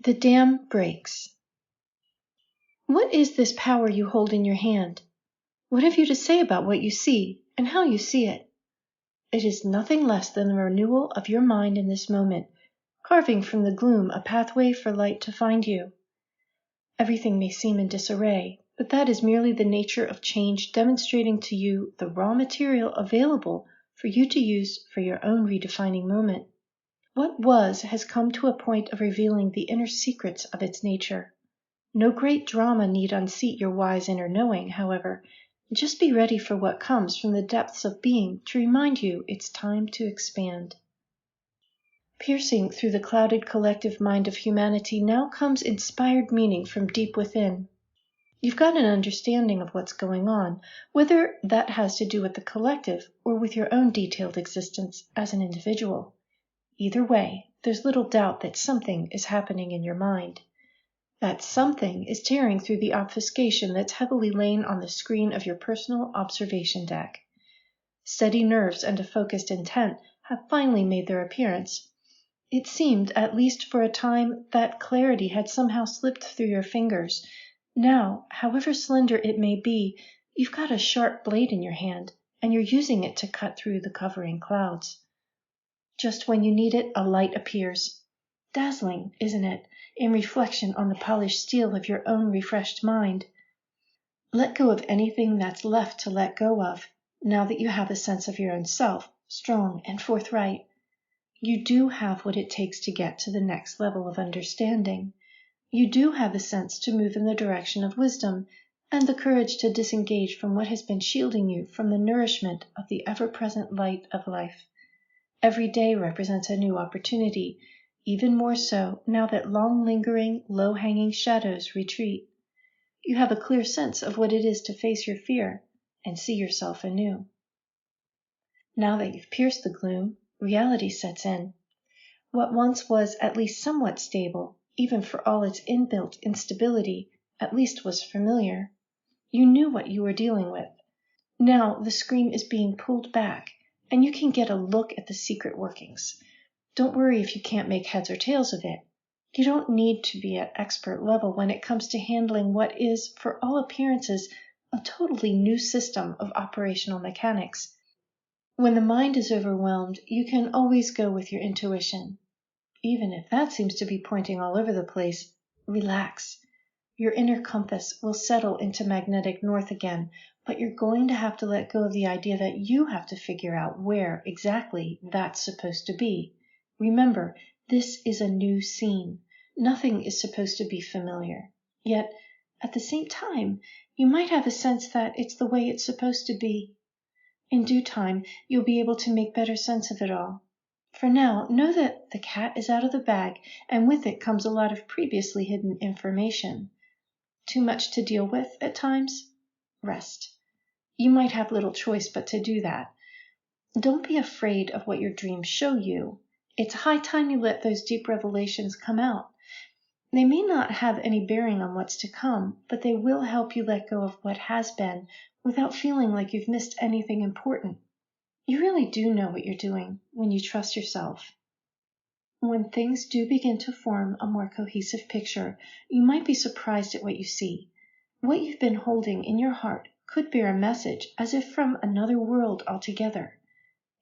The dam breaks. What is this power you hold in your hand? What have you to say about what you see and how you see it? It is nothing less than the renewal of your mind in this moment, carving from the gloom a pathway for light to find you. Everything may seem in disarray, but that is merely the nature of change demonstrating to you the raw material available for you to use for your own redefining moment. What was has come to a point of revealing the inner secrets of its nature. No great drama need unseat your wise inner knowing, however. Just be ready for what comes from the depths of being to remind you it's time to expand. Piercing through the clouded collective mind of humanity now comes inspired meaning from deep within. You've got an understanding of what's going on, whether that has to do with the collective or with your own detailed existence as an individual. Either way, there's little doubt that something is happening in your mind. That something is tearing through the obfuscation that's heavily lain on the screen of your personal observation deck. Steady nerves and a focused intent have finally made their appearance. It seemed, at least for a time, that clarity had somehow slipped through your fingers. Now, however slender it may be, you've got a sharp blade in your hand, and you're using it to cut through the covering clouds. Just when you need it, a light appears. Dazzling, isn't it, in reflection on the polished steel of your own refreshed mind? Let go of anything that's left to let go of, now that you have a sense of your own self, strong and forthright. You do have what it takes to get to the next level of understanding. You do have a sense to move in the direction of wisdom, and the courage to disengage from what has been shielding you from the nourishment of the ever-present light of life. Every day represents a new opportunity, even more so now that long-lingering, low-hanging shadows retreat. You have a clear sense of what it is to face your fear and see yourself anew. Now that you've pierced the gloom, reality sets in. What once was at least somewhat stable, even for all its inbuilt instability, at least was familiar. You knew what you were dealing with. Now the screen is being pulled back, and you can get a look at the secret workings. Don't worry if you can't make heads or tails of it. You don't need to be at expert level when it comes to handling what is, for all appearances, a totally new system of operational mechanics. When the mind is overwhelmed, you can always go with your intuition. Even if that seems to be pointing all over the place, relax. Your inner compass will settle into magnetic north again, but you're going to have to let go of the idea that you have to figure out where exactly that's supposed to be. Remember, this is a new scene. Nothing is supposed to be familiar. Yet, at the same time, you might have a sense that it's the way it's supposed to be. In due time, you'll be able to make better sense of it all. For now, know that the cat is out of the bag, and with it comes a lot of previously hidden information. Too much to deal with at times? Rest. You might have little choice but to do that. Don't be afraid of what your dreams show you. It's high time you let those deep revelations come out. They may not have any bearing on what's to come, but they will help you let go of what has been without feeling like you've missed anything important. You really do know what you're doing when you trust yourself. When things do begin to form a more cohesive picture, you might be surprised at what you see. What you've been holding in your heart could bear a message as if from another world altogether.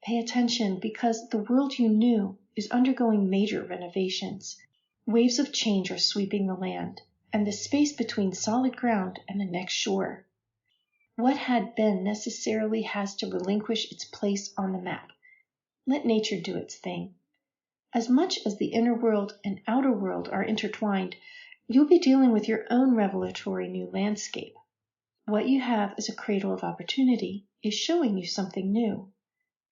Pay attention because the world you knew is undergoing major renovations. Waves of change are sweeping the land, and the space between solid ground and the next shore. What had been necessarily has to relinquish its place on the map. Let nature do its thing. As much as the inner world and outer world are intertwined, you'll be dealing with your own revelatory new landscape. What you have as a cradle of opportunity is showing you something new.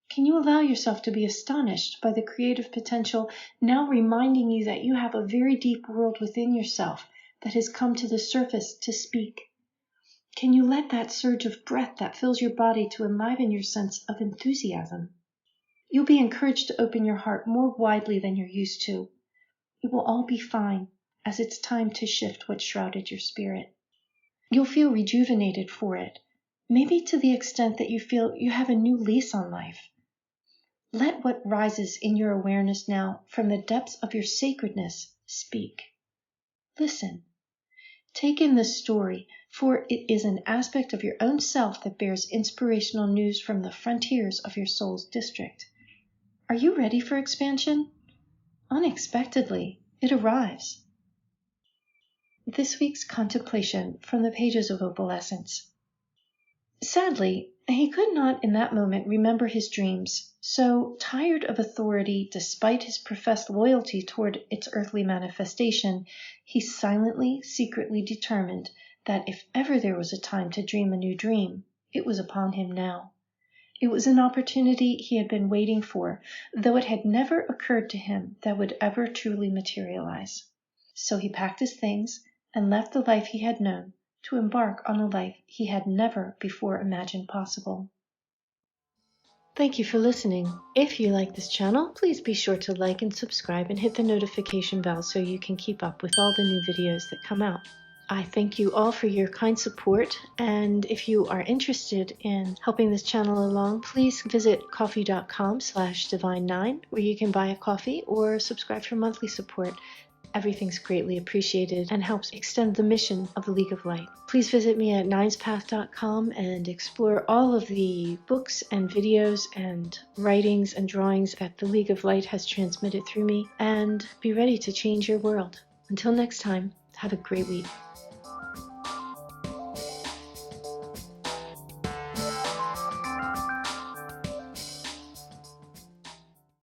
Can you allow yourself to be astonished by the creative potential now reminding you that you have a very deep world within yourself that has come to the surface to speak? Can you let that surge of breath that fills your body to enliven your sense of enthusiasm? You'll be encouraged to open your heart more widely than you're used to. It will all be fine, as it's time to shift what shrouded your spirit. You'll feel rejuvenated for it, maybe to the extent that you feel you have a new lease on life. Let what rises in your awareness now from the depths of your sacredness speak. Listen. Take in this story, for it is an aspect of your own self that bears inspirational news from the frontiers of your soul's district. Are you ready for expansion? Unexpectedly, it arrives. This week's contemplation from the pages of Opalescence. Sadly, he could not in that moment remember his dreams, so, tired of authority despite his professed loyalty toward its earthly manifestation, he silently, secretly determined that if ever there was a time to dream a new dream, it was upon him now. It was an opportunity he had been waiting for, though it had never occurred to him that would ever truly materialize. So he packed his things and left the life he had known to embark on a life he had never before imagined possible. Thank you for listening. If you like this channel, please be sure to like and subscribe and hit the notification bell so you can keep up with all the new videos that come out. I thank you all for your kind support, and if you are interested in helping this channel along, please visit ko-fi.com/divine9, where you can buy a coffee or subscribe for monthly support. Everything's greatly appreciated and helps extend the mission of the League of Light. Please visit me at ninespath.com and explore all of the books and videos and writings and drawings that the League of Light has transmitted through me, and be ready to change your world. Until next time, have a great week.